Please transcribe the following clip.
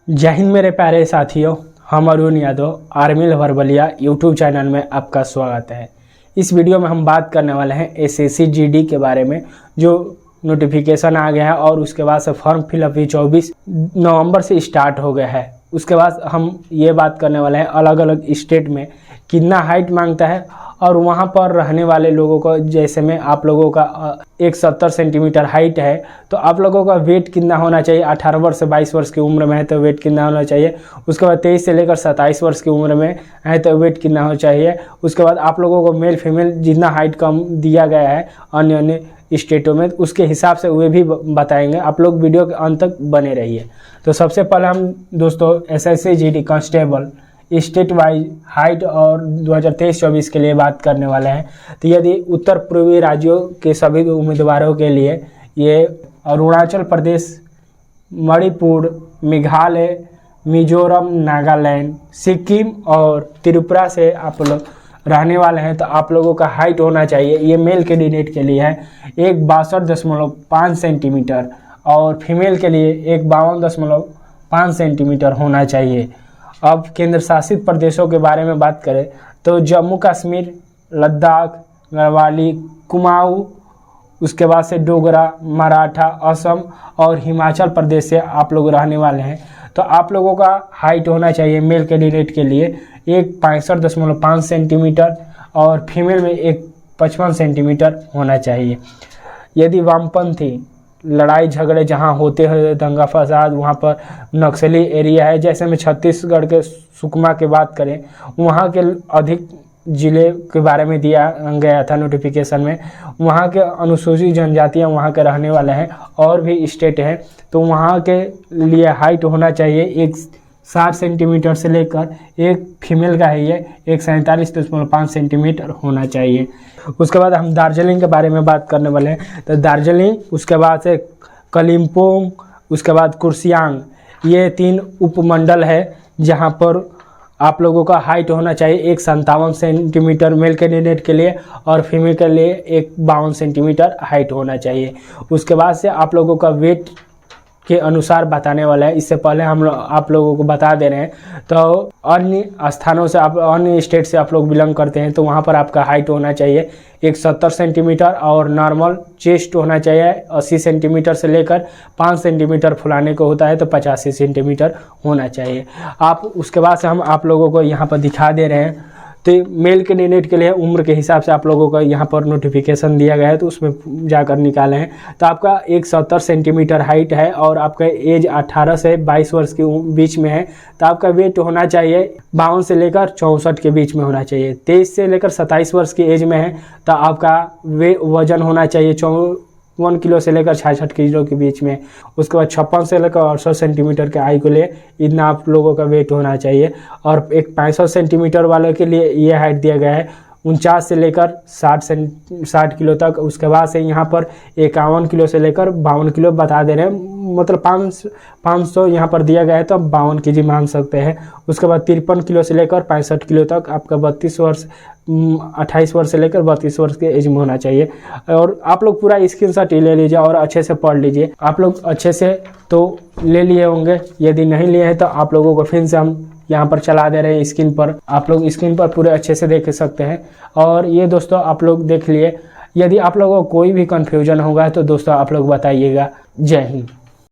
जय हिंद मेरे प्यारे साथियों, हम Arun Yadav army lover Ballia YouTube channel में आपका स्वागत है। इस वीडियो में हम बात करने वाले हैं एसएससी जीडी के बारे में, जो नोटिफिकेशन आ गया है और उसके बाद से फॉर्म फिलअप भी 24 नवंबर से स्टार्ट हो गया है। उसके बाद हम ये बात करने वाले हैं अलग अलग स्टेट में कितना हाइट मांगता है और वहाँ पर रहने वाले लोगों को, जैसे में आप लोगों का 170 सेंटीमीटर हाइट है तो आप लोगों का वेट कितना होना चाहिए। 18 वर्ष से 22 वर्ष की उम्र में है तो वेट कितना होना चाहिए। उसके बाद 23 से लेकर 27 वर्ष की उम्र में है तो वेट कितना होना चाहिए। उसके बाद आप लोगों को मेल फीमेल जितना हाइट कम दिया गया है अन्य अन्य स्टेटों में, उसके हिसाब से वे भी बताएंगे। आप लोग वीडियो के अंत तक बने रहिए। तो सबसे पहले हम दोस्तों SSC GD constable state wise height और 2023-24 के लिए बात करने वाले हैं। तो यदि उत्तर पूर्वी राज्यों के सभी उम्मीदवारों के लिए ये अरुणाचल प्रदेश, मणिपुर, मेघालय, मिजोरम, नागालैंड, सिक्किम और त्रिपुरा से आप लोग रहने वाले हैं तो आप लोगों का हाइट होना चाहिए। ये मेल कैंडिडेट के लिए है 162.5 सेंटीमीटर और फीमेल के लिए 52.5 सेंटीमीटर होना चाहिए। अब केंद्र शासित प्रदेशों के बारे में बात करें तो जम्मू कश्मीर, लद्दाख, गढ़वाली, कुमाऊं, उसके बाद से डोगरा, मराठा, असम और हिमाचल प्रदेश से आप लोग रहने वाले हैं तो आप लोगों का हाइट होना चाहिए मेल कैंडिडेट के लिए 165.5 सेंटीमीटर और फीमेल में 155 सेंटीमीटर होना चाहिए। यदि वामपंथी लड़ाई झगड़े जहां होते हैं, दंगा फसाद, वहां पर नक्सली एरिया है, जैसे में छत्तीसगढ़ के सुकमा की बात करें, वहां के अधिक ज़िले के बारे में दिया गया था नोटिफिकेशन में। वहां के अनुसूचित जनजातियां वहां के रहने वाले हैं और भी स्टेट हैं तो वहां के लिए हाइट होना चाहिए 160 सेंटीमीटर से लेकर, एक फीमेल का है ये 147.5 सेंटीमीटर होना चाहिए। उसके बाद हम दार्जिलिंग के बारे में बात करने वाले हैं। तो दार्जिलिंग, उसके बाद से कलिम्पोंग, उसके बाद कुर्सियांग, ये 3 उपमंडल है जहां पर आप लोगों का हाइट होना चाहिए 157 सेंटीमीटर मेल कैंडिडेट के लिए और फीमेल के लिए 52 सेंटीमीटर हाइट होना चाहिए। उसके बाद से आप लोगों का वेट के अनुसार बताने वाला है। इससे पहले हम आप लोगों को बता दे रहे हैं तो अन्य स्थानों से, आप अन्य स्टेट से आप लोग बिलोंग करते हैं तो वहाँ पर आपका हाइट होना चाहिए 170 सेंटीमीटर और नॉर्मल चेस्ट होना चाहिए 80 सेंटीमीटर से लेकर 5 सेंटीमीटर फुलाने को होता है तो 85 सेंटीमीटर होना चाहिए। आप उसके बाद से हम आप लोगों को यहाँ पर दिखा दे रहे हैं। तो मेल कैंडिडेट के लिए उम्र के हिसाब से आप लोगों का यहाँ पर नोटिफिकेशन दिया गया है तो उसमें जाकर निकाले हैं। तो आपका 170 सेंटीमीटर हाइट है और आपका एज 18 से 22 वर्ष के बीच में है तो आपका वेट होना चाहिए 52 से लेकर 64 के बीच में होना चाहिए। 23 से लेकर 27 वर्ष की एज में है तो आपका वजन होना चाहिए 54 किलो से लेकर 66 किलो के बीच में। उसके बाद 56 से लेकर 68 सेंटीमीटर के आई को लिए इतना आप लोगों का वेट होना चाहिए। और एक 65 सेंटीमीटर वाले के लिए ये हाइट दिया गया है 49 से लेकर 60 किलो तक। उसके बाद से यहाँ पर 51 किलो से लेकर 52 किलो बता दे रहे हैं, मतलब 500 यहाँ पर दिया गया है तो 52 केजी मान सकते हैं। उसके बाद 53 किलो से लेकर 65 किलो तक आपका 28 वर्ष से लेकर 32 वर्ष के एज में होना चाहिए। और आप लोग पूरा स्क्रीनशॉट ले लीजिए और अच्छे से पढ़ लीजिए। आप लोग अच्छे से तो ले लिए होंगे, यदि नहीं लिए हैं तो आप लोगों को फिर से हम यहाँ पर चला दे रहे हैं स्क्रीन पर। आप लोग स्क्रीन पर पूरे अच्छे से देख सकते हैं। और ये दोस्तों आप लोग देख लिए। यदि आप लोगों को कोई भी कन्फ्यूजन होगा तो दोस्तों आप लोग बताइएगा। जय हिंद।